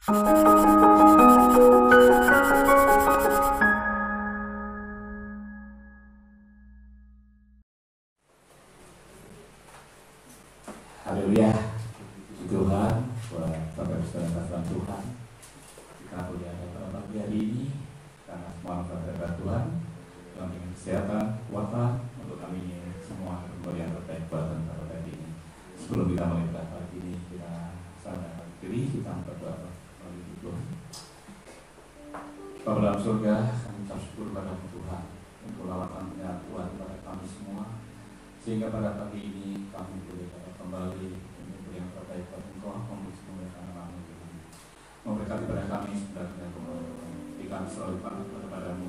Haleluya, puji Tuhan buat Bapak Ibu dan Tuhan Tuhan. Kita boleh ada pada pagi hari ini karena semua berkat Tuhan yang ingin kesehatan, kekuatan untuk kami semua kembali yang terbaik buat pada pagi ini. Sebelum kita mulai pada pagi ini, kita sadar diri kita berdoa melalui Tuhan. Bapa dalam surga, kami ucap syukur pada Tuhan untuk lawatan-Nya Tuhan pada kami semua, sehingga pada pagi ini kami boleh dapat kembali untuk yang terbaik buat Engkau, memuji-muliakan nama-Mu Tuhan. Memberkati pada kami sebenarnya kembali, kami selalu patuh kepadamu,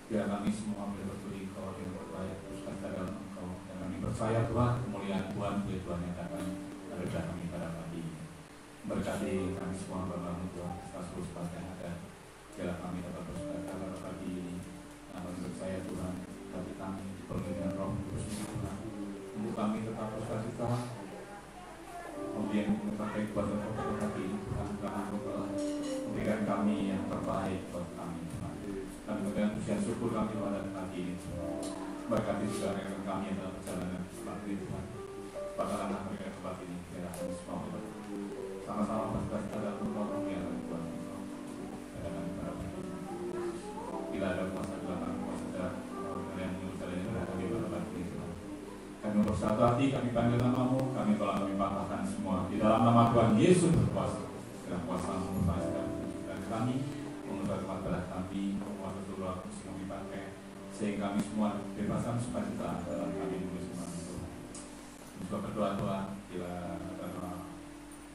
biar kami semua boleh berbudi Engkau yang terbaik teruskan dalam Engkau, dan kami percaya Tuhan kemuliaan Tuhan boleh Tuhan yang akan ada pada kami pada pagi ini. Memberkati kami semua Bapa-Mu Tuhan, serta seluruh tempat yang ada, biarlah kami dapat teruskan pada pagi ini. Kami percaya Tuhan, bagi kami dipenuhi dengan Roh Kudus Tuhan, untuk kami tetap bersukacita, kemudian terbaik buat Engkau pagi ini Tuhan, karena Engkau memberikan kami yang terbaik buat kami Tuhan. Kami memberikan pujian syukur kami pada pagi ini Tuhan. Berkati juga rekan kami yang dalam perjalanan pagi ini Tuhan. Bakalan mereka ke pagi ini, biarlah kami semua boleh sama-sama bersukacita dalam Engkau yang Tuhan Engkau. Dan kami pada pagi ini, bila ada kuasa dalam kuasa dalam kalian menurut kalian yang kami pada pagi ini Tuhan. Kami bersatu hati, kami panggil nama-Mu, kami tolong kami patahkan semua di dalam nama Tuhan Yesus berkuasa. Dengan kuasa-Mu dan kami mengucapkan kepada kami kuasa seluruh kami pakai, sehingga kami semua bebaskan sukacita dalam kami menulis nama Tuhan. Juga berdoa Tuhan, bila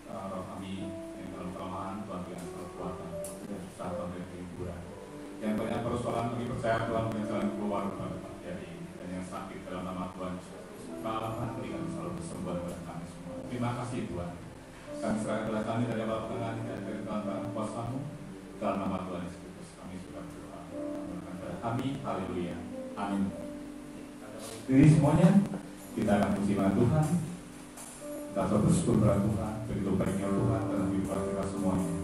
ada roh kami yang dalam kelemahan, Tuhan berikan kekuatan dan susah Tuhan berikan kehiburan. Yang banyak persoalan kami percaya Tuhan berikan jalan keluar pada pagi hari ini, dan yang sakit dalam nama Tuhan Tuhan berikan selalu kesembuhan kepada kami semua. Terima kasih Tuhan. Kami serahkan kepada kami dari awal pertengahan dan dari Tuhan kuasa-Mu. Dalam nama Tuhan Yesus Kristus kami sudah berdoa. Kepada kami, haleluya, amin. Jadi semuanya kita akan puji nama Tuhan. Kita bersyukur kepada Tuhan. Begitu baiknya Tuhan dalam hidup kita semuanya.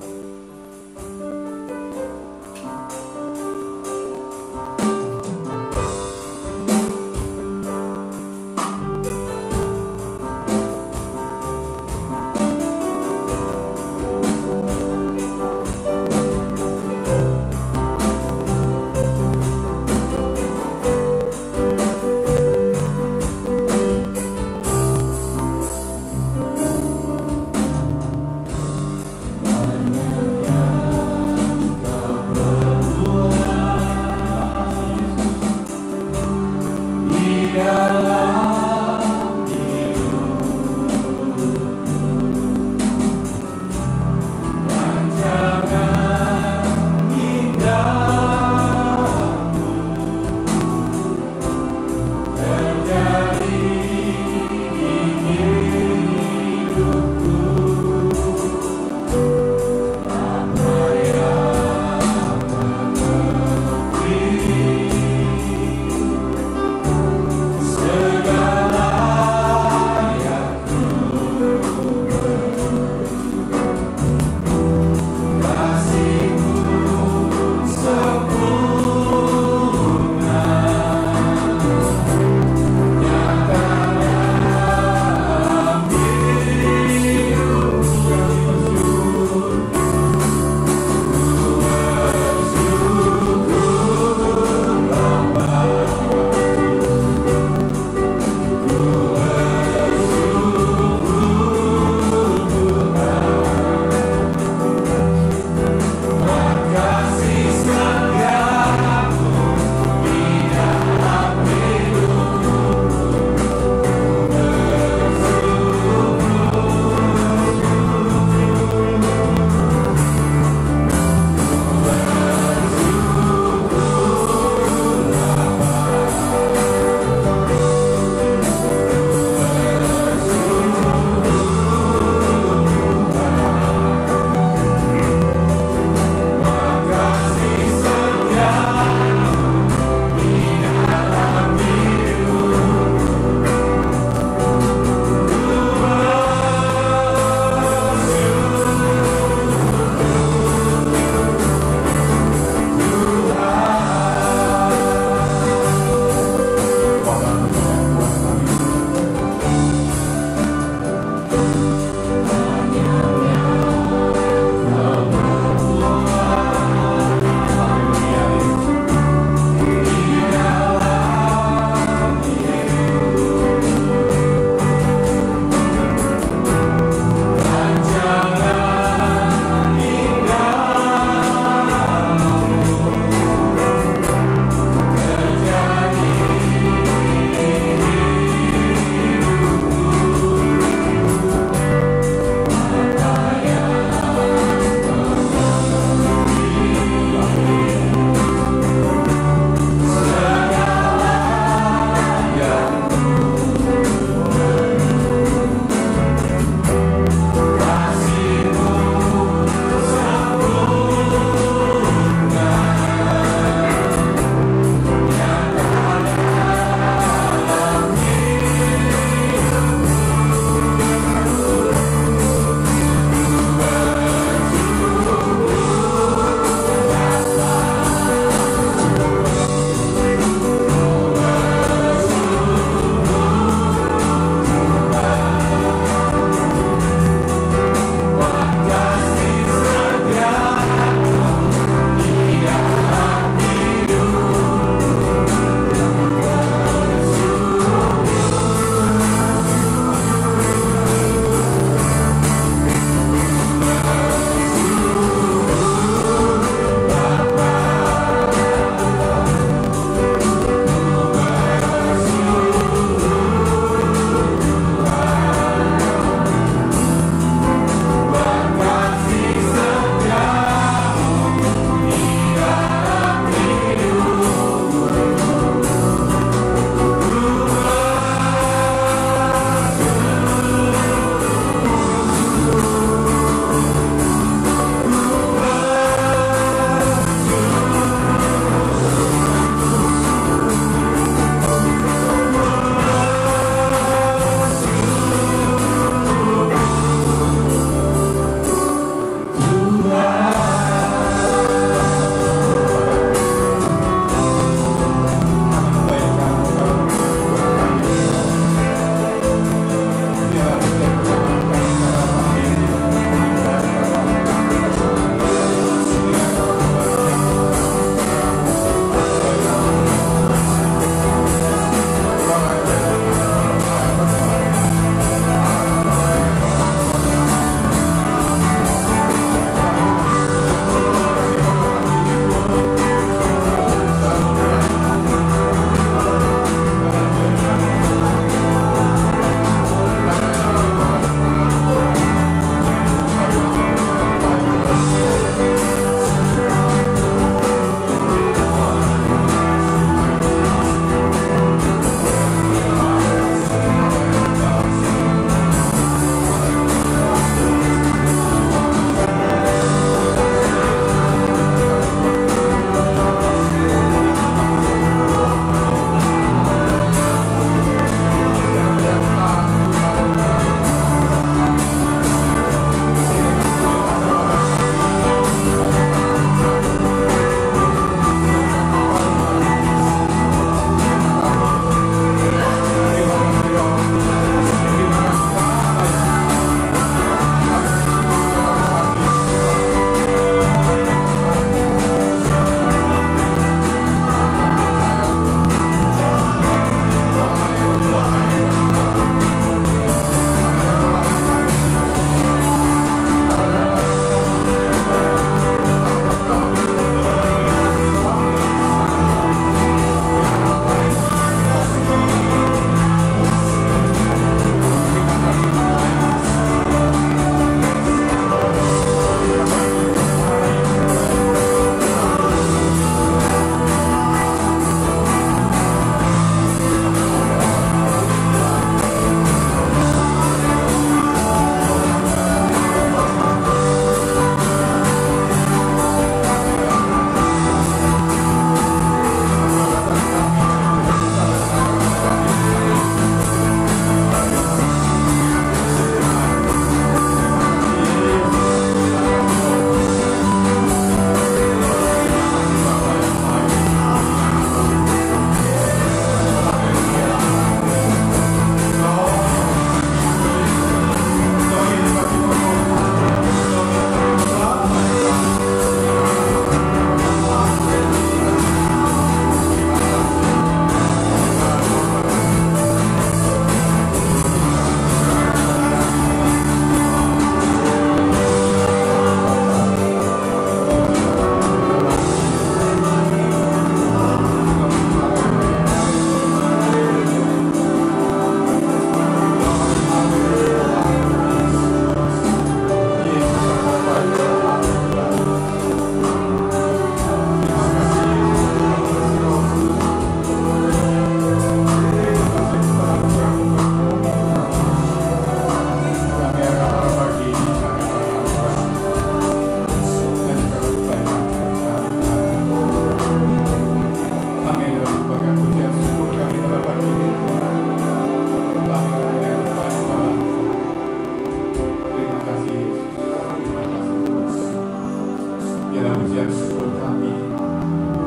pujian syukur kami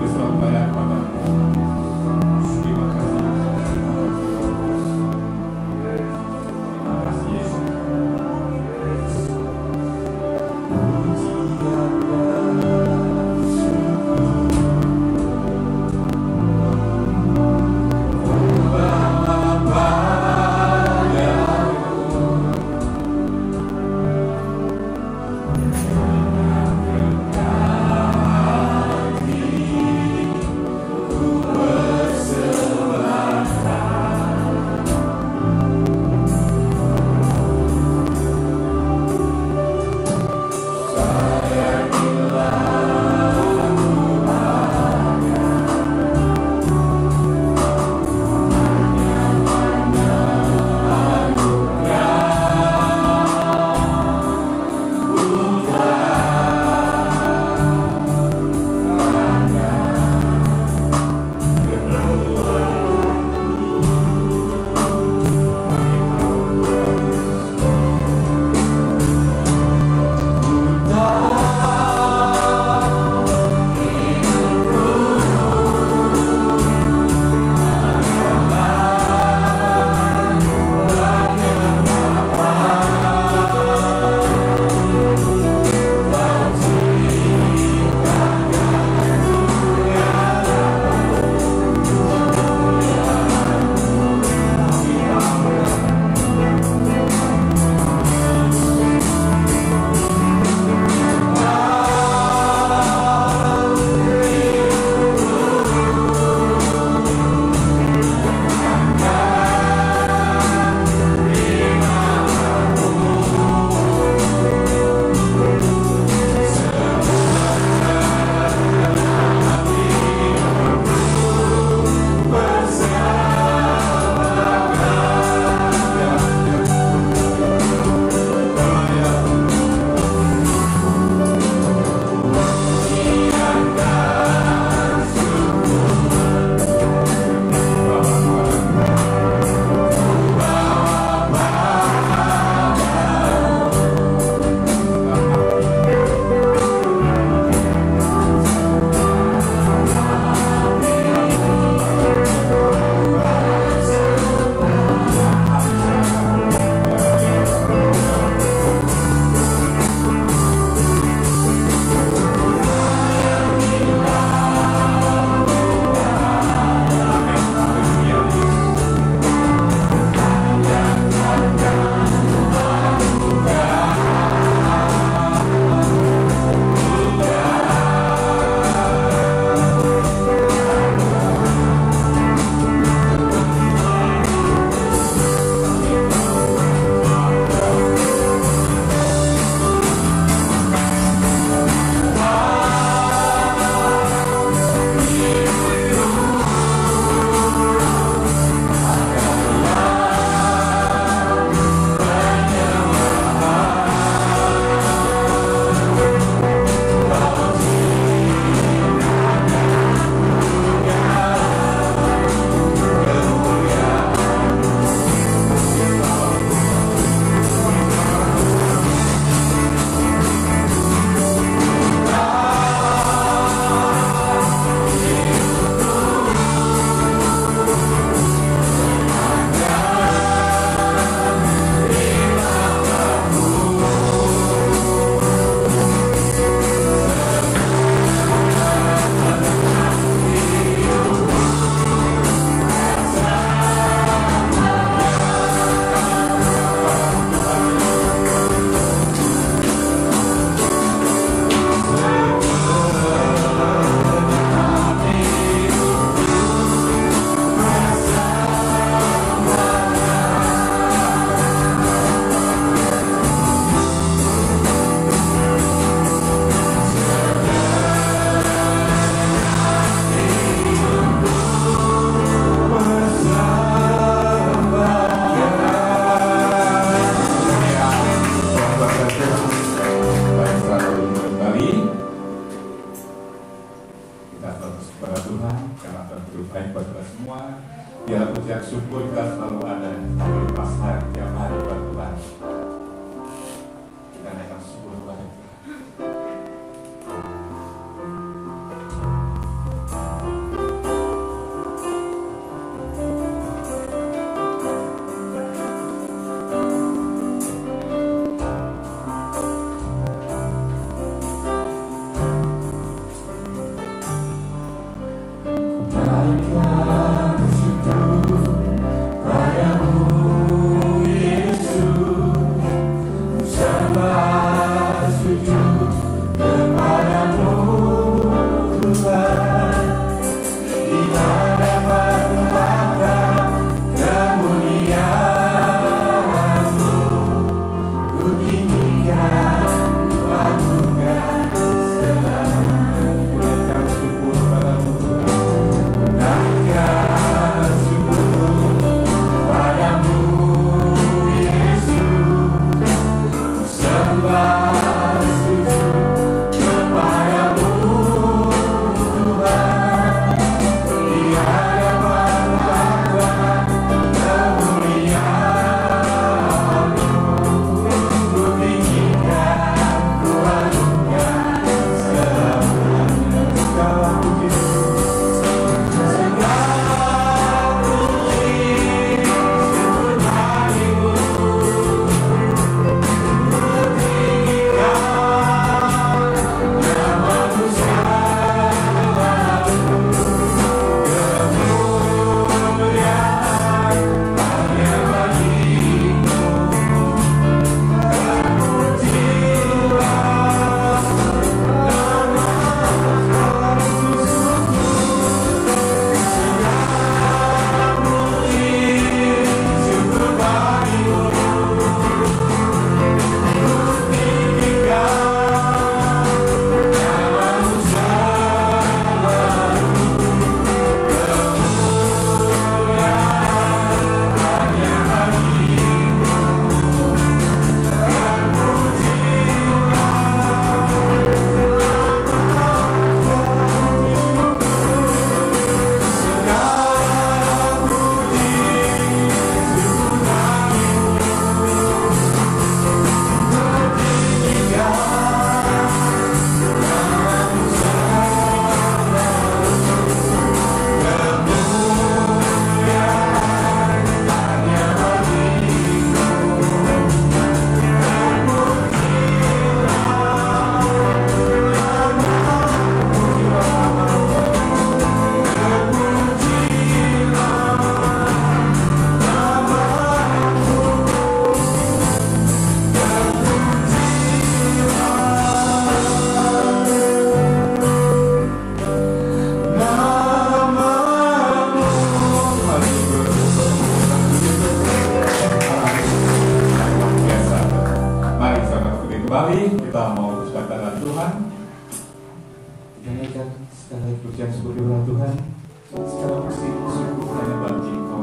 keselamatan padamu. Terima kasih. Terima kasih Yesus. Biar pujian syukur kita selalu ada sampai pas hari tiap hari buat Tuhan. Kita naikkan syukur kepada Tuhan. kita mau berkata Tuhan. Kita naikkan sekali pujian sebagai Tuhan. Sekarang pasti syukur hanya bagi Engkau.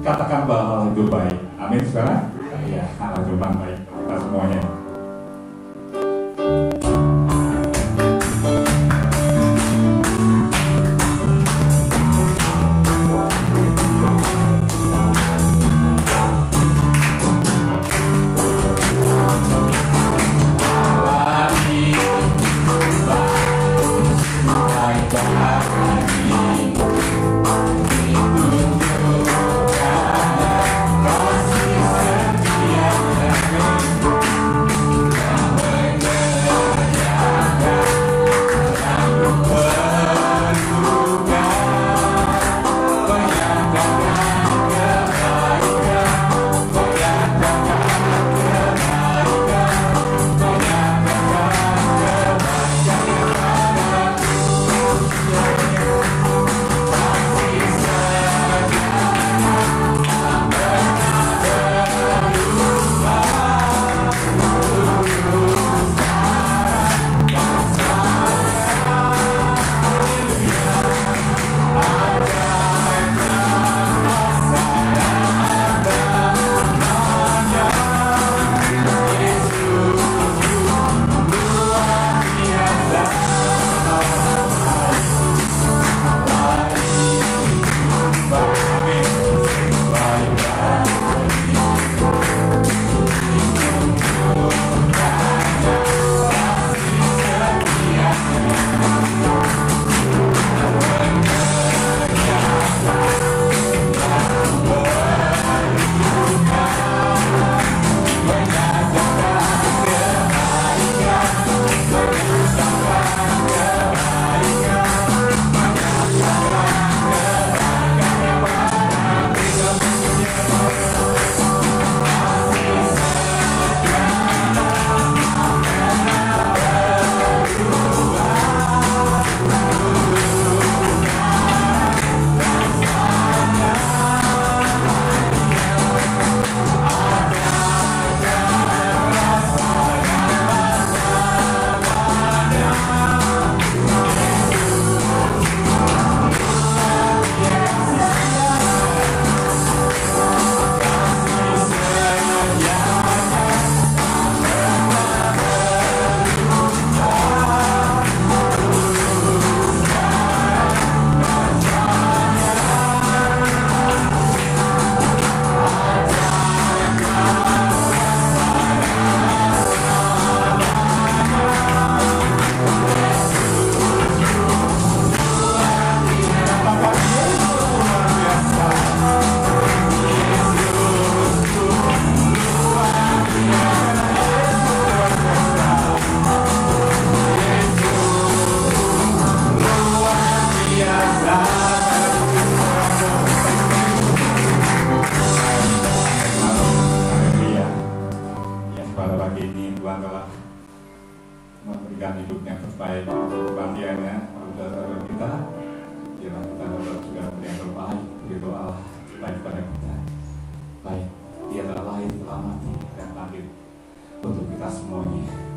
Katakan bahwa Allah itu baik. Amin, saudara. Ya, Allah itu baik. Kita semuanya. baik untuk bagiannya saudara kita, biarlah kita dapat juga yang terbaik begitu Allah baik pada kita. Baik, dia telah lahir, telah mati dan bangkit untuk kita semuanya.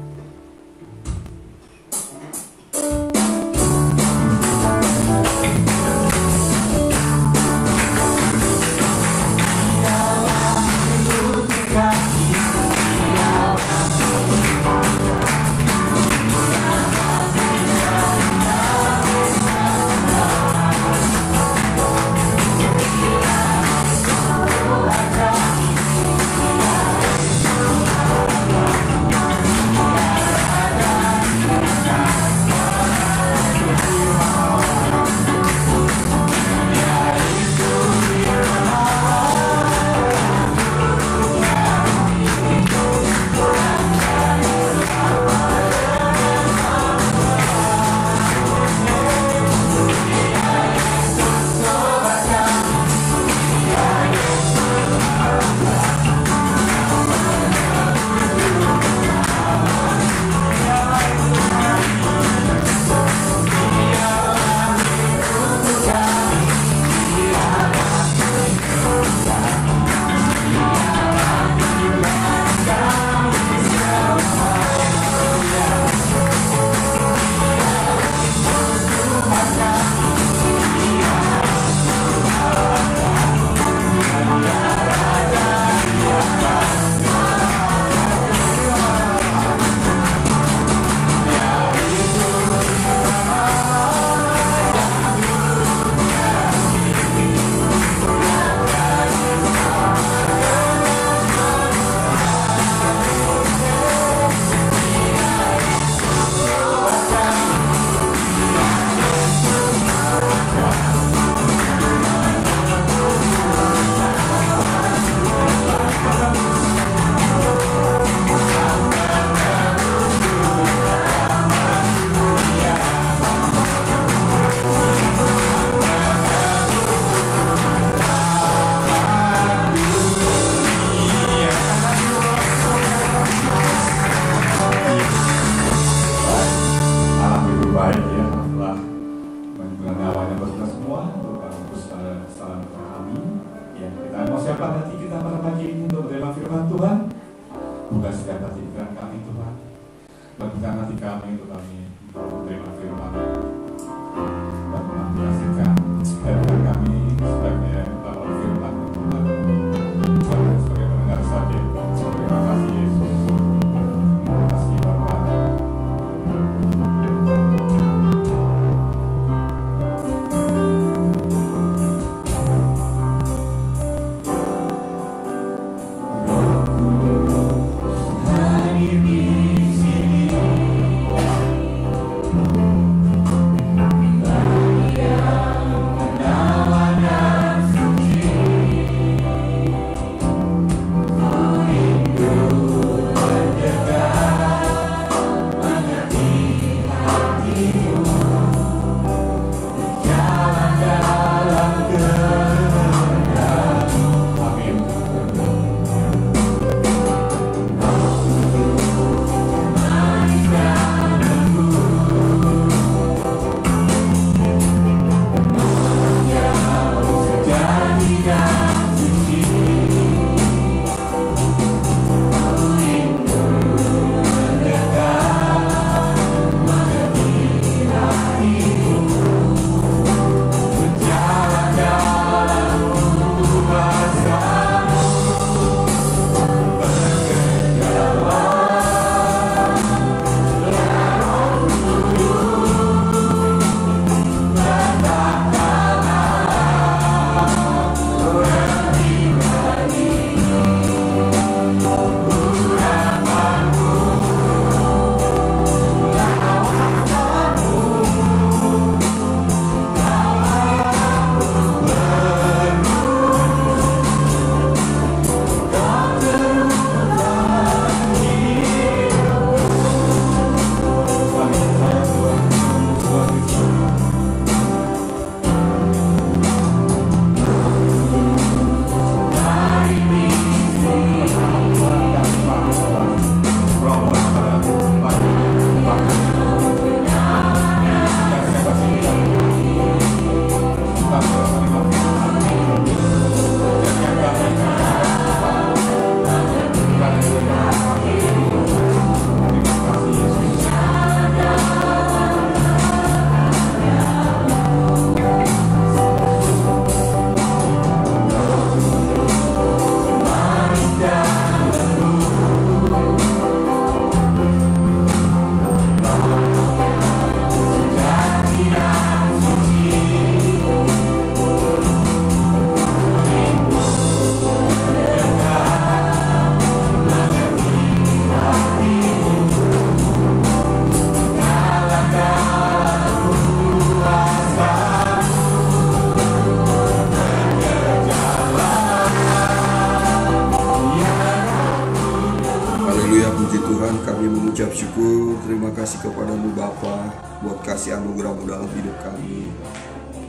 kepada-Mu Bapa, buat kasih anugerah-Mu dalam hidup kami.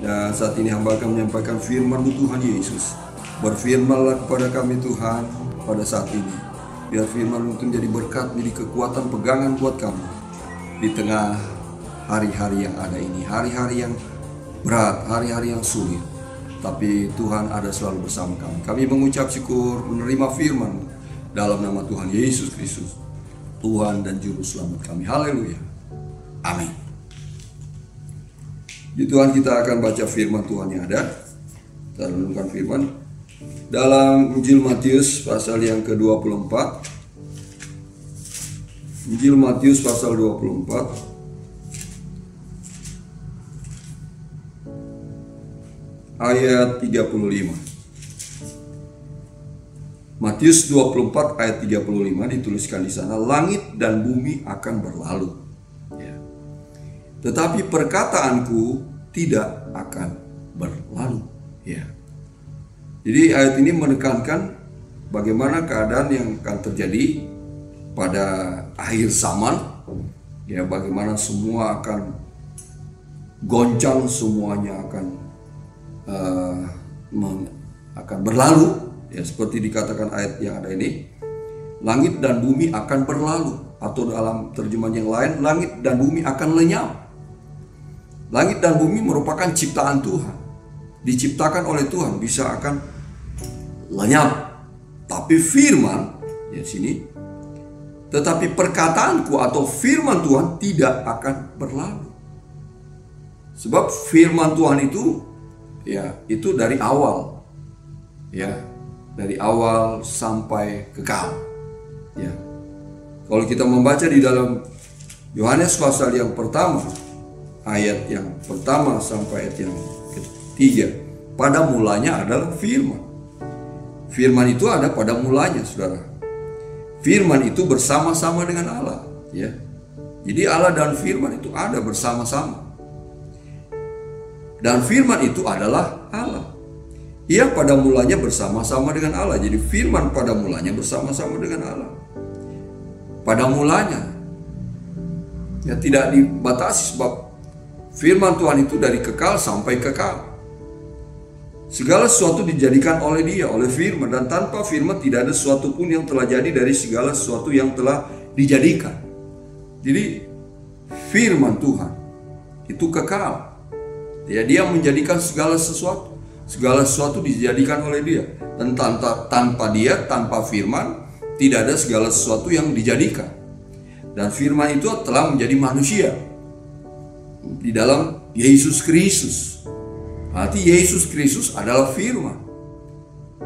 Dan saat ini hamba akan menyampaikan firman-Mu Tuhan Yesus. Berfirmanlah kepada kami Tuhan pada saat ini. Biar firman-Mu itu menjadi berkat, menjadi kekuatan pegangan buat kami di tengah hari-hari yang ada ini. Hari-hari yang berat, hari-hari yang sulit. Tapi Tuhan ada selalu bersama kami. Kami mengucap syukur menerima firman-Mu dalam nama Tuhan Yesus Kristus, Tuhan dan Juru Selamat kami. Haleluya. Amin. Di Tuhan kita akan baca firman Tuhan yang ada. Kita renungkan firman dalam Injil Matius pasal yang ke-24. Injil Matius pasal 24 ayat 35. Matius 24 ayat 35 dituliskan di sana, langit dan bumi akan berlalu, ya, tetapi perkataanku tidak akan berlalu. Ya. Jadi ayat ini menekankan bagaimana keadaan yang akan terjadi pada akhir zaman. Ya, bagaimana semua akan goncang, semuanya akan berlalu. Ya, seperti dikatakan ayat yang ada ini, langit dan bumi akan berlalu, atau dalam terjemahan yang lain, langit dan bumi akan lenyap. Langit dan bumi merupakan ciptaan Tuhan, diciptakan oleh Tuhan, bisa akan lenyap. Tapi firman, ya sini, tetapi perkataanku atau firman Tuhan tidak akan berlalu. Sebab firman Tuhan itu, ya, itu dari awal, ya, dari awal sampai kekal. Ya. Kalau kita membaca di dalam Yohanes pasal yang pertama, ayat yang pertama sampai ayat yang ketiga, pada mulanya adalah firman. Firman itu ada pada mulanya, saudara. Firman itu bersama-sama dengan Allah, ya. Jadi Allah dan firman itu ada bersama-sama. Dan firman itu adalah Allah. Ia pada mulanya bersama-sama dengan Allah. Jadi firman pada mulanya bersama-sama dengan Allah. Pada mulanya, ya, tidak dibatasi, sebab firman Tuhan itu dari kekal sampai kekal. Segala sesuatu dijadikan oleh Dia, oleh firman, dan tanpa firman tidak ada sesuatu pun yang telah jadi dari segala sesuatu yang telah dijadikan. Jadi firman Tuhan itu kekal. Ya, Dia menjadikan segala sesuatu. Segala sesuatu dijadikan oleh Dia. Dan tanpa Dia, tanpa firman, tidak ada segala sesuatu yang dijadikan. Dan firman itu telah menjadi manusia di dalam Yesus Kristus. Arti Yesus Kristus adalah firman.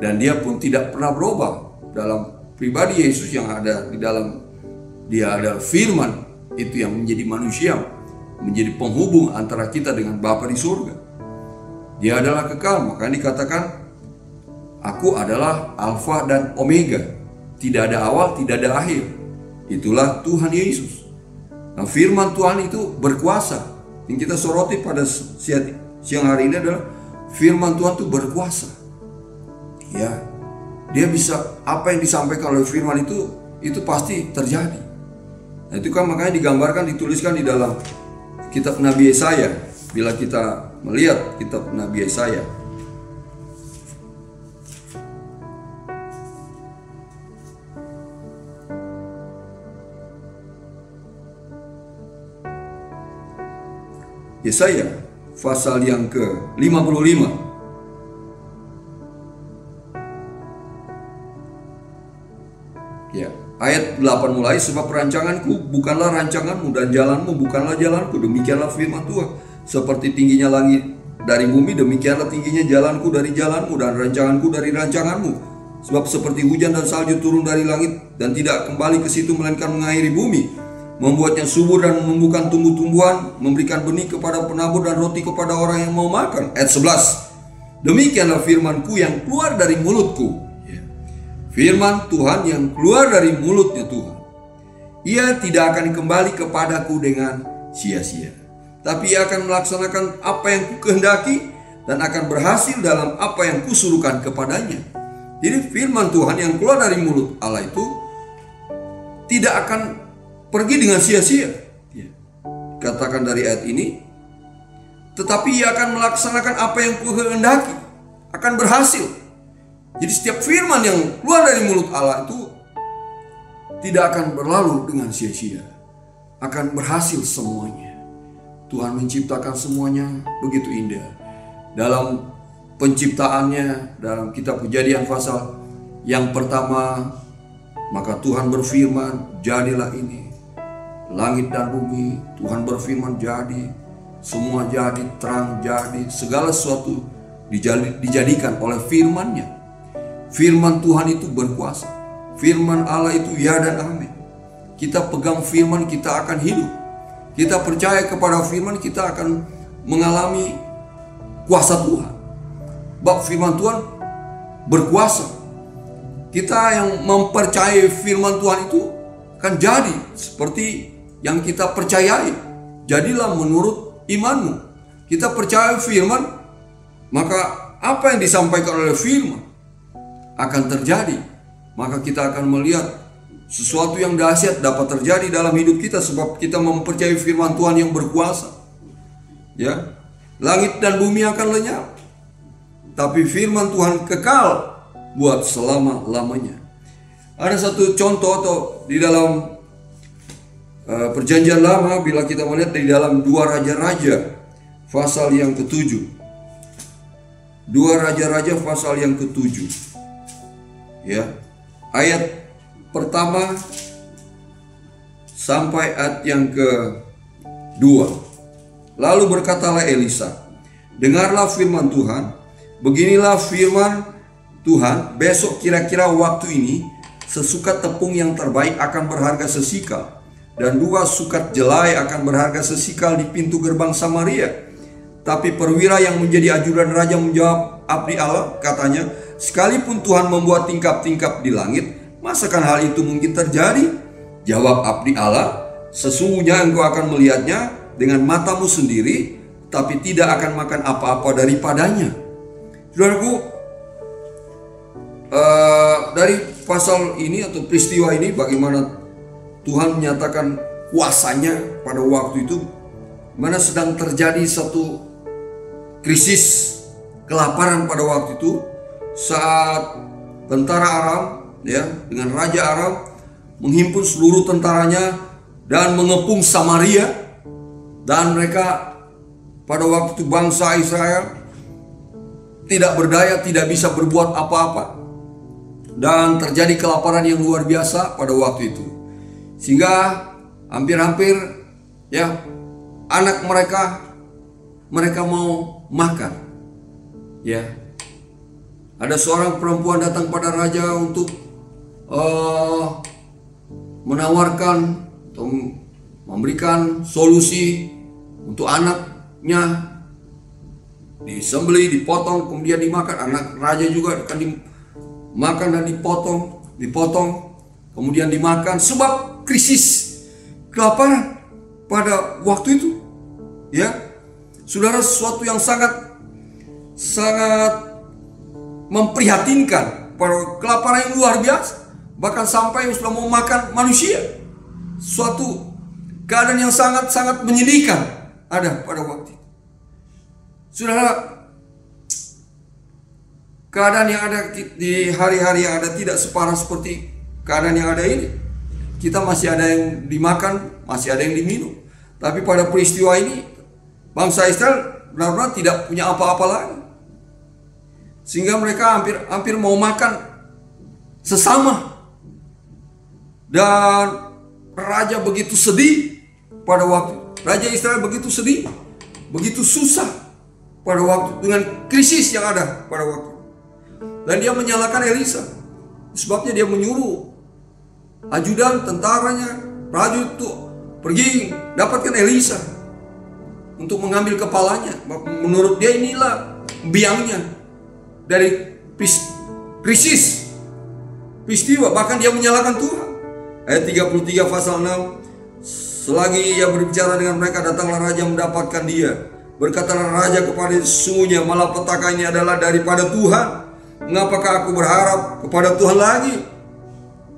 Dan Dia pun tidak pernah berubah. Dalam pribadi Yesus yang ada di dalam Dia adalah firman, itu yang menjadi manusia, menjadi penghubung antara kita dengan Bapa di surga. Dia adalah kekal, makanya dikatakan, aku adalah Alfa dan Omega. Tidak ada awal, tidak ada akhir. Itulah Tuhan Yesus. Nah, firman Tuhan itu berkuasa. Yang kita soroti pada siang hari ini adalah firman Tuhan itu berkuasa. Ya, Dia bisa, apa yang disampaikan oleh firman itu pasti terjadi. Nah, itu kan makanya digambarkan, dituliskan di dalam kitab Nabi Yesaya. Bila kita melihat kitab Nabi Yesaya, Yesaya pasal yang ke-55. Ya, ayat 8 mulai, sebab rancanganku bukanlah rancanganmu dan jalanmu bukanlah jalanku, demikianlah firman Tuhan. Seperti tingginya langit dari bumi, demikianlah tingginya jalanku dari jalanmu dan rancanganku dari rancanganmu. Sebab seperti hujan dan salju turun dari langit dan tidak kembali ke situ melainkan mengairi bumi, membuatnya subur dan menumbuhkan tumbuh-tumbuhan, memberikan benih kepada penabur dan roti kepada orang yang mau makan. Ayat 11, demikianlah firmanku yang keluar dari mulutku. Firman Tuhan yang keluar dari mulutnya Tuhan. Ia tidak akan kembali kepadaku dengan sia-sia, tapi ia akan melaksanakan apa yang kukehendaki dan akan berhasil dalam apa yang kusuruhkan kepadanya. Jadi firman Tuhan yang keluar dari mulut Allah itu tidak akan pergi dengan sia-sia. katakan dari ayat ini, tetapi ia akan melaksanakan apa yang kuhendaki, akan berhasil. Jadi setiap firman yang keluar dari mulut Allah itu tidak akan berlalu dengan sia-sia, akan berhasil semuanya. Tuhan menciptakan semuanya begitu indah. Dalam penciptaannya, dalam kitab Kejadian pasal yang pertama, maka Tuhan berfirman, jadilah ini langit dan bumi. Tuhan berfirman jadi, semua jadi, terang jadi, segala sesuatu dijadikan oleh firman-Nya. Firman Tuhan itu berkuasa. Firman Allah itu ya dan amin. Kita pegang firman, kita akan hidup. Kita percaya kepada firman, kita akan mengalami kuasa Tuhan. Bab firman Tuhan berkuasa. Kita yang mempercayai firman Tuhan itu akan jadi seperti yang kita percayai. Jadilah menurut imanmu. Kita percaya firman, maka apa yang disampaikan oleh firman akan terjadi. Maka kita akan melihat sesuatu yang dahsyat dapat terjadi dalam hidup kita, sebab kita mempercayai firman Tuhan yang berkuasa. Ya, langit dan bumi akan lenyap, tapi firman Tuhan kekal buat selama-lamanya. Ada satu contoh atau di dalam perjanjian lama, bila kita melihat di dalam 2 Raja-Raja pasal yang ke-7. 2 Raja-Raja pasal yang ke-7. Ya, ayat pertama sampai ayat yang ke-2. Lalu berkatalah Elisa, dengarlah firman Tuhan. Beginilah firman Tuhan, besok kira-kira waktu ini, sesukat tepung yang terbaik akan berharga sesikal, dan 2 sukat jelai akan berharga sesikal di pintu gerbang Samaria. Tapi perwira yang menjadi ajudan raja menjawab abdi Allah, katanya, sekalipun Tuhan membuat tingkap-tingkap di langit, masakan hal itu mungkin terjadi? Jawab abdi Allah, sesungguhnya engkau akan melihatnya dengan matamu sendiri, tapi tidak akan makan apa-apa daripadanya. Saudaraku, dari pasal ini atau peristiwa ini, bagaimana Tuhan menyatakan kuasanya pada waktu itu, mana sedang terjadi satu krisis kelaparan pada waktu itu, saat tentara Aram, ya, dengan Raja Aram menghimpun seluruh tentaranya dan mengepung Samaria, dan mereka pada waktu itu bangsa Israel tidak berdaya, tidak bisa berbuat apa-apa, dan terjadi kelaparan yang luar biasa pada waktu itu, sehingga hampir-hampir ya anak mereka mau makan. Ya, ada seorang perempuan datang pada raja untuk menawarkan atau memberikan solusi untuk anaknya disembelih, dipotong, kemudian dimakan. Anak raja juga akan dimakan dan dipotong, kemudian dimakan, sebab krisis kelaparan pada waktu itu. Ya, saudara, sesuatu yang sangat memprihatinkan, pada kelaparan yang luar biasa, bahkan sampai sudah mau makan manusia. Suatu keadaan yang sangat-sangat menyedihkan ada pada waktu itu. Saudara, keadaan yang ada di hari-hari yang ada tidak separah seperti keadaan yang ada ini. Kita masih ada yang dimakan, masih ada yang diminum. Tapi pada peristiwa ini, bangsa Israel benar-benar tidak punya apa-apa lagi, sehingga mereka hampir mau makan sesama. Dan raja begitu sedih pada waktu, Raja Israel begitu sedih, begitu susah pada waktu dengan krisis yang ada pada waktu. Dan dia menyalahkan Elisa. Sebabnya dia menyuruh ajudan tentaranya, prajurit itu pergi dapatkan Elisa untuk mengambil kepalanya. Menurut dia inilah biangnya dari krisis peristiwa. Bahkan dia menyalahkan Tuhan. Ayat 33 pasal 6. Selagi ia berbicara dengan mereka, datanglah raja mendapatkan dia. Berkatalah raja kepada sesungguhnya malapetaka ini adalah daripada Tuhan. Mengapakah aku berharap kepada Tuhan lagi?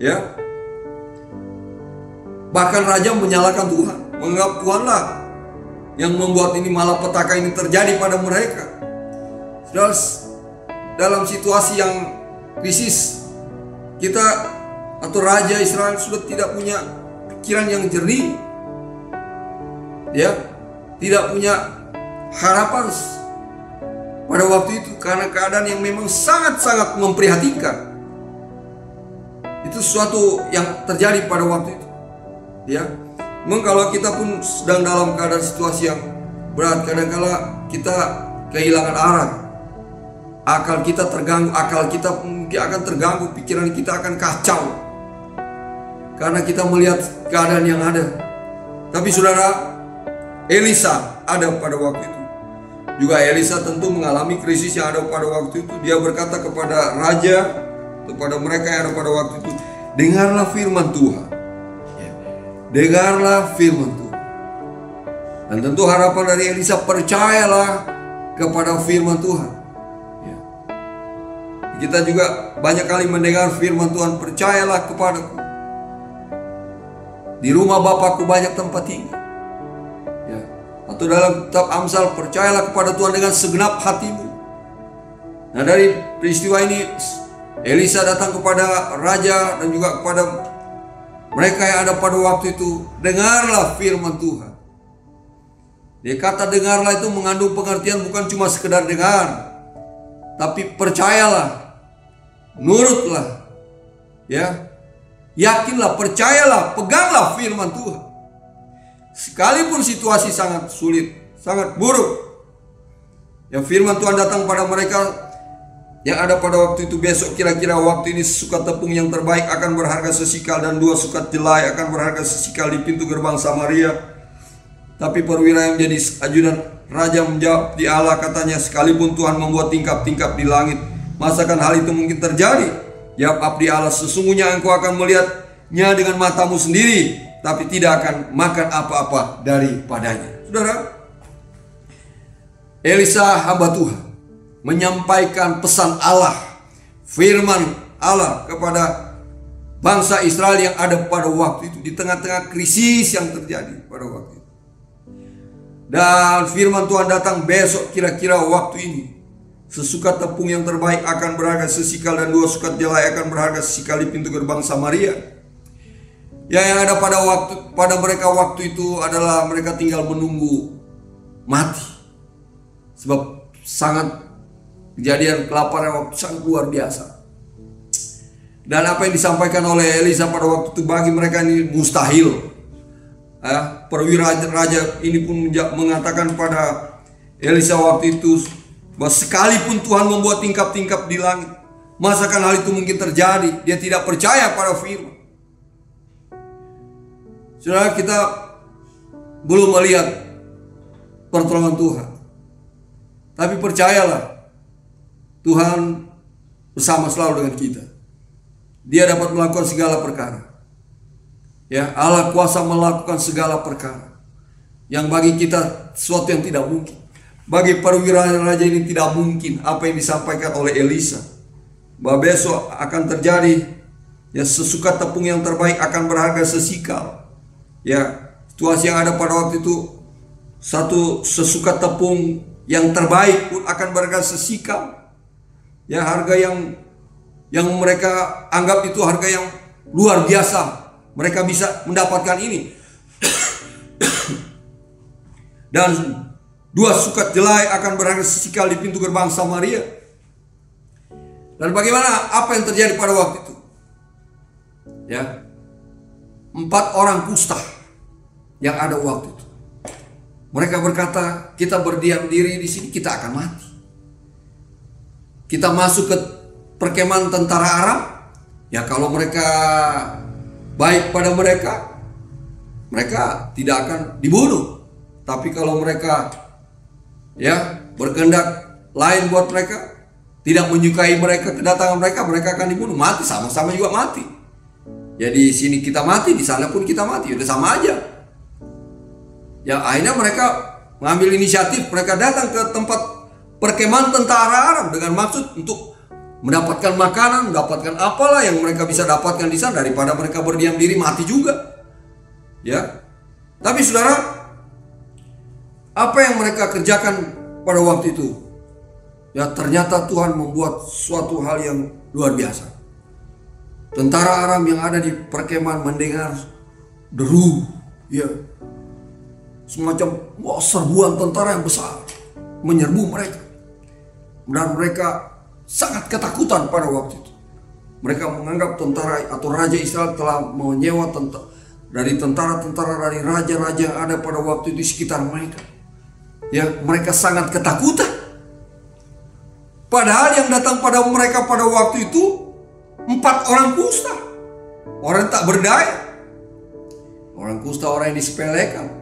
Ya. Bahkan raja menyalahkan Tuhan, menganggap Tuhanlah yang membuat ini malapetaka ini terjadi pada mereka. Saudara, dalam situasi yang krisis, kita atau Raja Israel sudah tidak punya pikiran yang jernih, ya, tidak punya harapan pada waktu itu karena keadaan yang memang sangat-sangat memprihatinkan. Itu sesuatu yang terjadi pada waktu itu, ya. Memang kalau kita pun sedang dalam keadaan situasi yang berat, kadang-kala kita kehilangan arah, akal kita terganggu, akal kita mungkin akan terganggu, pikiran kita akan kacau karena kita melihat keadaan yang ada. Tapi saudara, Elisa ada pada waktu itu. Juga Elisa tentu mengalami krisis yang ada pada waktu itu. Dia berkata kepada raja, kepada mereka yang ada pada waktu itu, dengarlah firman Tuhan. Dengarlah firman Tuhan. Dan tentu harapan dari Elisa, percayalah kepada firman Tuhan. Ya. Kita juga banyak kali mendengar firman Tuhan, percayalah kepadaku. Di rumah Bapakku banyak tempat tinggal. Ya. Atau dalam kitab Amsal, percayalah kepada Tuhan dengan segenap hatimu. Nah, dari peristiwa ini Elisa datang kepada raja dan juga kepada mereka yang ada pada waktu itu, dengarlah firman Tuhan. Dia kata dengarlah itu mengandung pengertian bukan cuma sekedar dengar, tapi percayalah, nurutlah, ya, yakinlah, percayalah, peganglah firman Tuhan. Sekalipun situasi sangat sulit, sangat buruk, ya, firman Tuhan datang pada mereka yang ada pada waktu itu, besok kira-kira waktu ini sesukat tepung yang terbaik akan berharga sesikal dan 2 sukat jelai akan berharga sesikal di pintu gerbang Samaria. Tapi perwira yang menjadi ajudan raja menjawab di Allah, katanya, sekalipun Tuhan membuat tingkap-tingkap di langit, masakan hal itu mungkin terjadi? Jawab abdi Allah, sesungguhnya engkau akan melihatnya dengan matamu sendiri, tapi tidak akan makan apa-apa daripadanya. Saudara, Elisa hamba Tuhan menyampaikan pesan Allah, firman Allah kepada bangsa Israel yang ada pada waktu itu, di tengah-tengah krisis yang terjadi pada waktu itu. Dan firman Tuhan datang, besok kira-kira waktu ini sesukat tepung yang terbaik akan berharga sesikal dan 2 sukat jelai akan berharga sesikal di pintu gerbang Samaria. Ya, yang ada pada mereka waktu itu adalah mereka tinggal menunggu mati. Sebab sangat kejadian kelaparan waktu sangat luar biasa. Dan apa yang disampaikan oleh Elisa pada waktu itu bagi mereka ini mustahil. Perwira raja ini pun mengatakan pada Elisa waktu itu bahwa sekalipun Tuhan membuat tingkap-tingkap di langit, masakan hal itu mungkin terjadi? Dia tidak percaya pada firman. Saudara, kita belum melihat pertolongan Tuhan, tapi percayalah, Tuhan bersama selalu dengan kita. Dia dapat melakukan segala perkara. Ya, Allah kuasa melakukan segala perkara. Yang bagi kita sesuatu yang tidak mungkin. Bagi perwira raja ini tidak mungkin apa yang disampaikan oleh Elisa, bahwa besok akan terjadi, ya, sesukat tepung yang terbaik akan berharga sesikal. Ya, situasi yang ada pada waktu itu, satu sesukat tepung yang terbaik pun akan berharga sesikal. Ya, harga yang mereka anggap itu harga yang luar biasa. Mereka bisa mendapatkan ini. Dan 2 sukat jelai akan berharga sesikal di pintu gerbang Samaria. Dan bagaimana apa yang terjadi pada waktu itu? Ya, 4 orang kusta yang ada waktu itu. Mereka berkata, kita berdiam diri di sini, kita akan mati. Kita masuk ke perkemahan tentara Aram, ya, kalau mereka baik pada mereka tidak akan dibunuh. Tapi kalau mereka, ya, berkehendak lain buat mereka, tidak menyukai mereka, kedatangan mereka, mereka akan dibunuh, mati, sama-sama juga mati. Ya, di sini kita mati, di sana pun kita mati, udah sama aja. Ya, akhirnya mereka mengambil inisiatif, mereka datang ke tempat perkemahan tentara Aram dengan maksud untuk mendapatkan makanan, mendapatkan apalah yang mereka bisa dapatkan di sana daripada mereka berdiam diri mati juga. Ya. Tapi saudara, Apa yang mereka kerjakan pada waktu itu? Ya, ternyata Tuhan membuat suatu hal yang luar biasa. Tentara Aram yang ada di perkemahan mendengar deru, ya, semacam serbuan tentara yang besar menyerbu mereka. Dan mereka sangat ketakutan pada waktu itu. Mereka menganggap tentara atau Raja Israel telah menyewa dari tentara-tentara dari raja-raja yang ada pada waktu itu di sekitar mereka. Ya, mereka sangat ketakutan. Padahal yang datang pada mereka pada waktu itu 4 orang kusta, orang tak berdaya. Orang kusta orang yang disepelekan,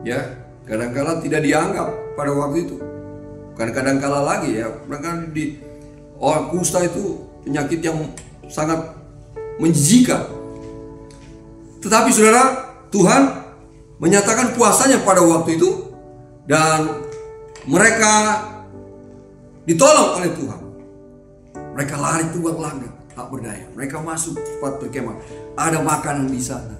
ya, kadang-kala tidak dianggap pada waktu itu. Bukan kadang-kala lagi, ya, mereka orang kusta itu penyakit yang sangat menjijikan. Tetapi saudara, Tuhan menyatakan kuasanya pada waktu itu, dan mereka ditolong oleh Tuhan. Mereka lari tunggang langgang, tak berdaya. Mereka masuk tempat perkemahan, ada makanan di sana.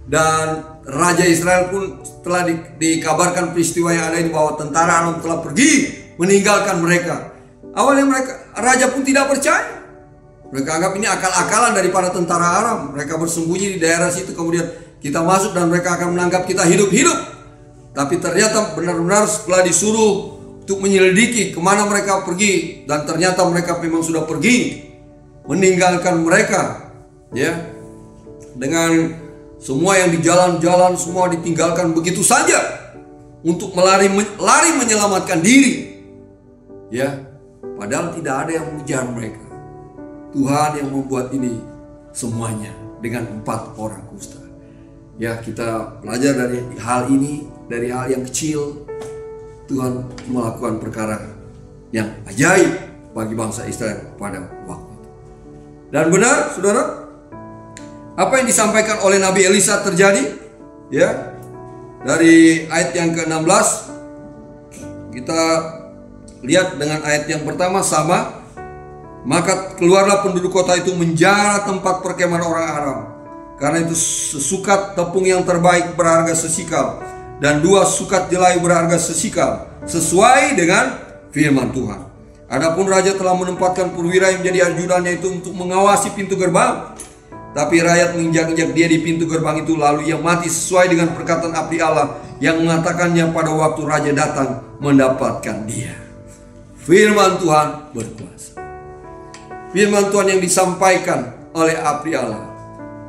Dan Raja Israel pun telah dikabarkan peristiwa yang ada ini, bahwa tentara Aram telah pergi meninggalkan mereka. Awalnya raja pun tidak percaya. Mereka anggap ini akal-akalan daripada tentara Aram. Mereka bersembunyi di daerah situ, kemudian kita masuk dan mereka akan menangkap kita hidup-hidup. Tapi ternyata benar-benar setelah disuruh untuk menyelidiki kemana mereka pergi, dan ternyata mereka memang sudah pergi meninggalkan mereka, ya, dengan semua yang di jalan-jalan semua ditinggalkan begitu saja untuk lari menyelamatkan diri, ya. Padahal tidak ada yang mengejar mereka. Tuhan yang membuat ini semuanya dengan 4 orang kusta. Ya, kita belajar dari hal ini, dari hal yang kecil. Tuhan melakukan perkara yang ajaib bagi bangsa Israel pada waktu itu. Dan benar, saudara, apa yang disampaikan oleh Nabi Elisa terjadi, ya. Dari ayat yang ke-16 kita lihat dengan ayat yang pertama sama. Maka keluarlah penduduk kota itu menjara tempat perkemahan orang Aram, karena itu sesukat tepung yang terbaik berharga sesikal, dan 2 sukat jelai berharga sesikal, sesuai dengan firman Tuhan. Adapun raja telah menempatkan perwira yang menjadi ajudannya itu untuk mengawasi pintu gerbang. Tapi rakyat menginjak-injak dia di pintu gerbang itu, lalu ia mati sesuai dengan perkataan abdi Allah yang mengatakannya pada waktu raja datang mendapatkan dia. Firman Tuhan berkuasa. Firman Tuhan yang disampaikan oleh abdi Allah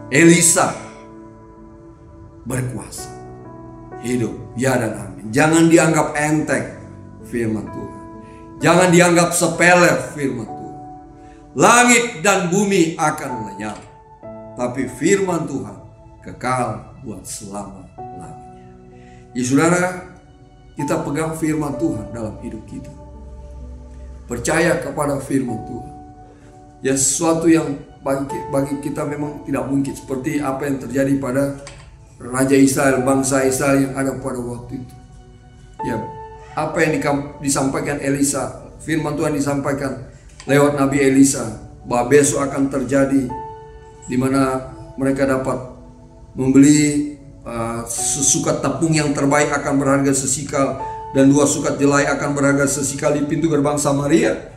Elisa berkuasa. Hidup, ya dan amin. Jangan dianggap enteng firman Tuhan. Jangan dianggap sepele firman Tuhan. Langit dan bumi akan lenyap, tapi firman Tuhan kekal buat selama-lamanya. Ya saudara, kita pegang firman Tuhan dalam hidup kita. Percaya kepada firman Tuhan. Ya, sesuatu yang bagi kita memang tidak mungkin, seperti apa yang terjadi pada Raja Israel, bangsa Israel yang ada pada waktu itu. Ya, apa yang disampaikan Elisa, firman Tuhan disampaikan lewat Nabi Elisa, bahwa besok akan terjadi di mana mereka dapat membeli sesukat tepung yang terbaik akan berharga sesikal, dan 2 sukat jelai akan berharga sesikal di pintu gerbang Samaria.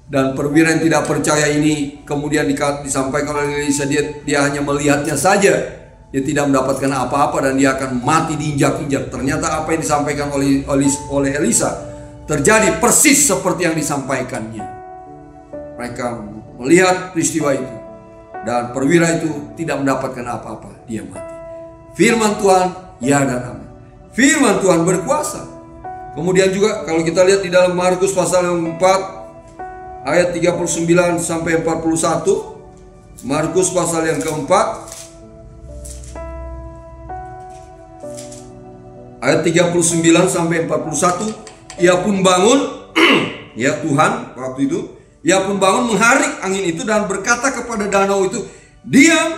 Dan perwira yang tidak percaya ini kemudian disampaikan oleh Elisa, dia hanya melihatnya saja, dia tidak mendapatkan apa-apa dan dia akan mati diinjak-injak. Ternyata apa yang disampaikan oleh Elisa terjadi persis seperti yang disampaikannya. Mereka melihat peristiwa itu, dan perwira itu tidak mendapatkan apa-apa, dia mati. Firman Tuhan ya dan amin. Firman Tuhan berkuasa. Kemudian juga kalau kita lihat di dalam Markus pasal yang 4 ayat 39 sampai 41, Markus pasal yang keempat ayat 39 sampai 41, ia pun bangun ya Tuhan waktu itu, ia pun bangun mengharik angin itu dan berkata kepada danau itu, diam,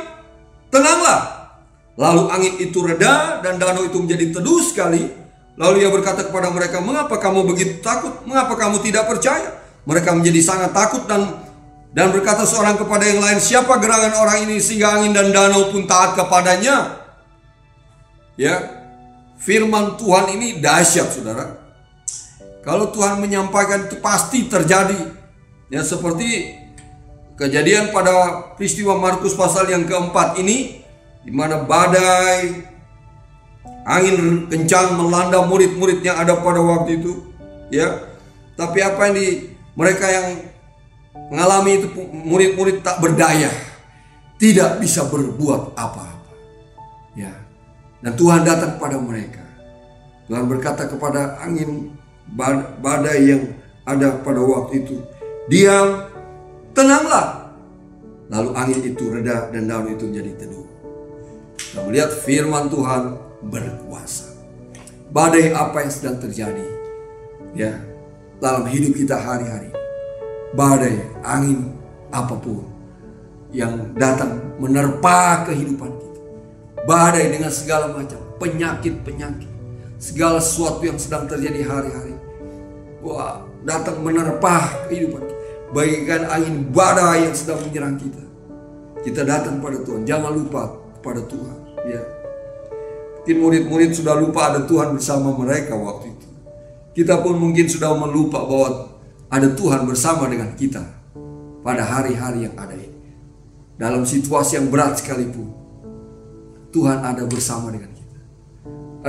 tenanglah. Lalu angin itu reda dan danau itu menjadi teduh sekali. Lalu ia berkata kepada mereka, mengapa kamu begitu takut? Mengapa kamu tidak percaya? Mereka menjadi sangat takut dan berkata seorang kepada yang lain, siapa gerangan orang ini sehingga angin dan danau pun taat kepadanya? Ya, firman Tuhan ini dahsyat, saudara. Kalau Tuhan menyampaikan itu pasti terjadi. Ya, seperti kejadian pada peristiwa Markus pasal yang keempat ini, di mana badai, angin kencang melanda murid-murid yang ada pada waktu itu. Ya, tapi apa yang mereka yang mengalami itu, murid-murid tak berdaya, tidak bisa berbuat apa-apa. Ya, dan Tuhan datang kepada mereka. Tuhan berkata kepada angin badai yang ada pada waktu itu, diam, tenanglah. Lalu angin itu reda dan daun itu menjadi teduh. Kita melihat firman Tuhan berkuasa. Badai apa yang sedang terjadi, ya, dalam hidup kita hari-hari, badai, angin apapun yang datang menerpa kehidupan kita, badai dengan segala macam penyakit-penyakit, segala sesuatu yang sedang terjadi hari-hari, wah, datang menerpa kehidupan kita, bagaikan angin badai yang sedang menyerang kita. Kita datang pada Tuhan, jangan lupa pada Tuhan. Ya, mungkin murid-murid sudah lupa ada Tuhan bersama mereka waktu itu. Kita pun mungkin sudah melupa bahwa ada Tuhan bersama dengan kita pada hari-hari yang ada ini. Dalam situasi yang berat sekalipun, Tuhan ada bersama dengan kita.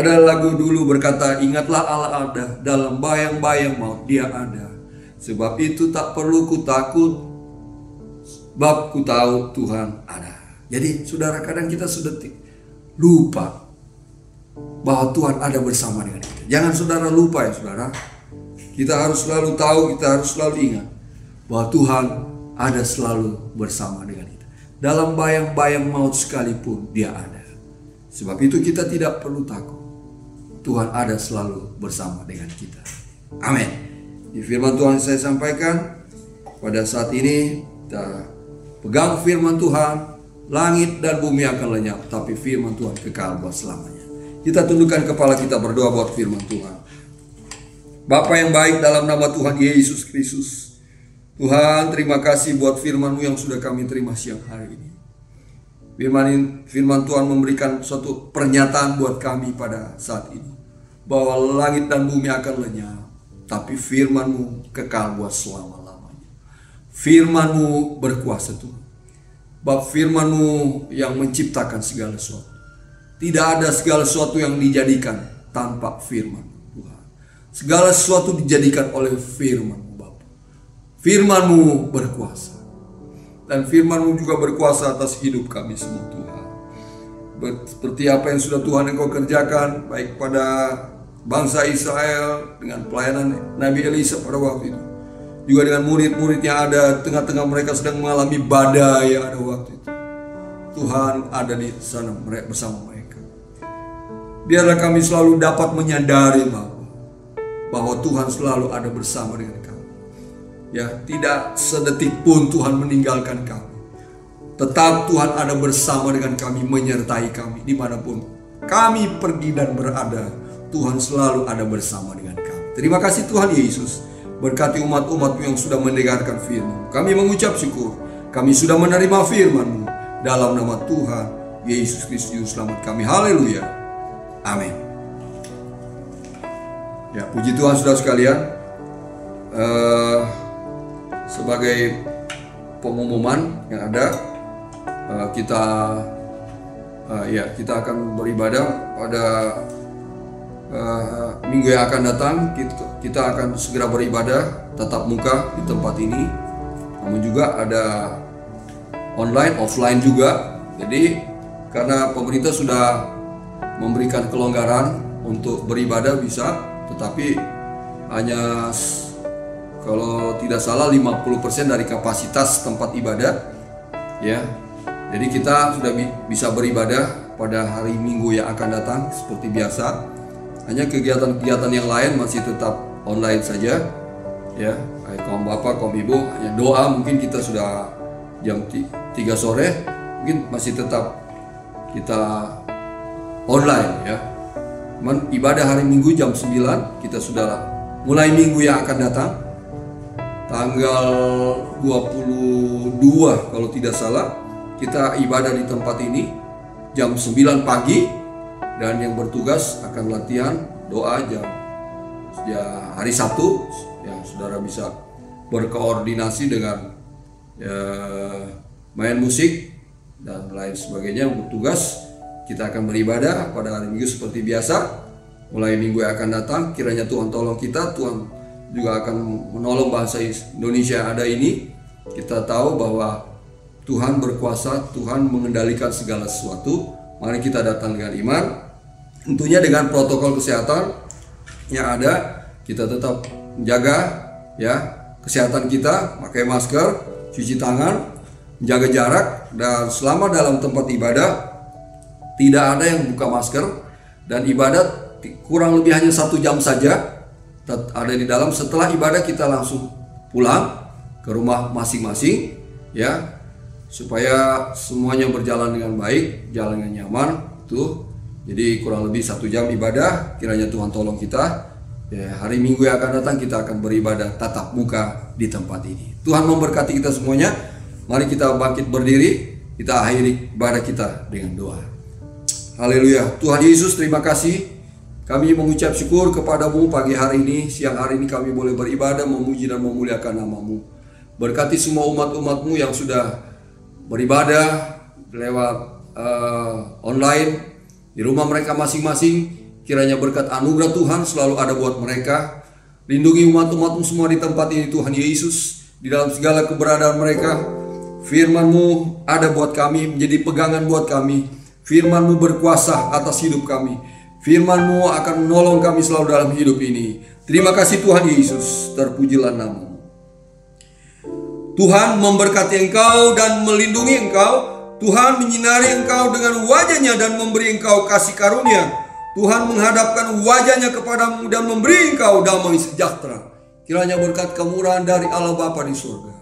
Ada lagu dulu berkata, ingatlah Allah ada, dalam bayang-bayang maut Dia ada. Sebab itu tak perlu ku takut, sebab ku tahu Tuhan ada. Jadi saudara, kadang kita sudah lupa bahwa Tuhan ada bersama dengan kita. Jangan saudara lupa ya saudara. Kita harus selalu tahu, kita harus selalu ingat bahwa Tuhan ada selalu bersama dengan kita. Dalam bayang-bayang maut sekalipun Dia ada. Sebab itu kita tidak perlu takut. Tuhan ada selalu bersama dengan kita. Amin. Di firman Tuhan saya sampaikan pada saat ini, kita pegang firman Tuhan, langit dan bumi akan lenyap, tapi firman Tuhan kekal buat selamanya. Kita tundukkan kepala kita, berdoa buat firman Tuhan. Bapa yang baik, dalam nama Tuhan Yesus Kristus, Tuhan, terima kasih buat firman-Mu yang sudah kami terima siang hari ini. Firman Tuhan memberikan suatu pernyataan buat kami pada saat ini, bahwa langit dan bumi akan lenyap, tapi firman-Mu kekal buat selama-lamanya. Firman-Mu berkuasa Tuhan. Bab firman-Mu yang menciptakan segala sesuatu. Tidak ada segala sesuatu yang dijadikan tanpa firman Tuhan. Segala sesuatu dijadikan oleh firman-Mu Bapa. Firman-Mu berkuasa. Dan firman-Mu juga berkuasa atas hidup kami semua Tuhan. Seperti apa yang sudah Tuhan Engkau kerjakan, baik pada bangsa Israel dengan pelayanan Nabi Elisa pada waktu itu, juga dengan murid-murid yang ada tengah-tengah mereka sedang mengalami badai yang ada waktu itu. Tuhan ada di sana bersama mereka. Biarlah kami selalu dapat menyadari bahwa Tuhan selalu ada bersama dengan kami. Ya, tidak sedetik pun Tuhan meninggalkan kami. Tetap Tuhan ada bersama dengan kami, menyertai kami dimanapun kami pergi dan berada. Tuhan selalu ada bersama dengan kami. Terima kasih Tuhan Yesus. Berkati umat-umat-Mu yang sudah mendengarkan firman. Kami mengucap syukur. Kami sudah menerima firman-Mu. Dalam nama Tuhan Yesus Kristus selamat kami. Haleluya. Amin. Ya, puji Tuhan saudara sekalian. Sebagai pengumuman yang ada, kita akan beribadah pada minggu yang akan datang. Kita akan segera beribadah tatap muka di tempat ini, namun juga ada online, offline juga. Jadi karena pemerintah sudah memberikan kelonggaran untuk beribadah bisa, tetapi hanya kalau tidak salah 50% dari kapasitas tempat ibadah, ya. Jadi kita sudah bisa beribadah pada hari Minggu yang akan datang seperti biasa. Hanya kegiatan-kegiatan yang lain masih tetap online saja, ya. Kaum bapak, kaum ibu, hanya doa mungkin kita sudah jam 3 sore, mungkin masih tetap kita online, ya. Cuman ibadah hari Minggu jam 9 kita sudah mulai minggu yang akan datang. Tanggal 22 kalau tidak salah kita ibadah di tempat ini jam 9 pagi, dan yang bertugas akan latihan doa jam hari Sabtu, ya saudara bisa berkoordinasi dengan main musik dan lain sebagainya. Bertugas kita akan beribadah pada hari Minggu seperti biasa. Mulai minggu yang akan datang, kiranya Tuhan tolong kita. Tuhan juga akan menolong bangsa Indonesia yang ada ini. Kita tahu bahwa Tuhan berkuasa, Tuhan mengendalikan segala sesuatu. Mari kita datang dengan iman, tentunya dengan protokol kesehatan yang ada. Kita tetap menjaga ya kesehatan kita, pakai masker, cuci tangan, menjaga jarak, dan selama dalam tempat ibadah tidak ada yang buka masker, dan ibadat kurang lebih hanya 1 jam saja ada di dalam. Setelah ibadah kita langsung pulang ke rumah masing-masing ya, supaya semuanya berjalan dengan baik, jalan dengan nyaman tuh. Jadi kurang lebih 1 jam ibadah. Kiranya Tuhan tolong kita ya, hari Minggu yang akan datang kita akan beribadah tatap muka di tempat ini. Tuhan memberkati kita semuanya. Mari kita bangkit berdiri, kita akhiri ibadah kita dengan doa. Haleluya. Tuhan Yesus, terima kasih. Kami mengucap syukur kepadamu pagi hari ini, siang hari ini kami boleh beribadah, memuji dan memuliakan nama-Mu. Berkati semua umat-umat-Mu yang sudah beribadah lewat online di rumah mereka masing-masing. Kiranya berkat anugerah Tuhan selalu ada buat mereka. Lindungi umat-umat-Mu semua di tempat ini Tuhan Yesus, di dalam segala keberadaan mereka. Firman-Mu ada buat kami, menjadi pegangan buat kami. Firman-Mu berkuasa atas hidup kami. Firman-Mu akan menolong kami selalu dalam hidup ini. Terima kasih Tuhan Yesus, terpujilah nama-Mu. Tuhan memberkati engkau dan melindungi engkau. Tuhan menyinari engkau dengan wajah-Nya dan memberi engkau kasih karunia. Tuhan menghadapkan wajah-Nya kepadamu dan memberi engkau damai sejahtera. Kiranya berkat kemurahan dari Allah Bapa di surga,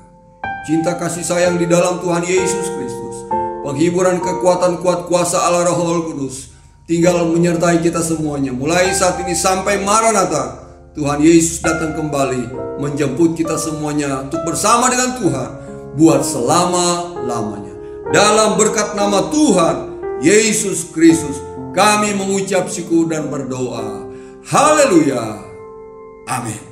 cinta kasih sayang di dalam Tuhan Yesus Kristus, penghiburan kekuatan kuat kuasa Allah Roh Kudus tinggal menyertai kita semuanya mulai saat ini sampai Maranatha. Tuhan Yesus datang kembali menjemput kita semuanya untuk bersama dengan Tuhan buat selama-lamanya. Dalam berkat nama Tuhan Yesus Kristus kami mengucap syukur dan berdoa. Haleluya. Amin.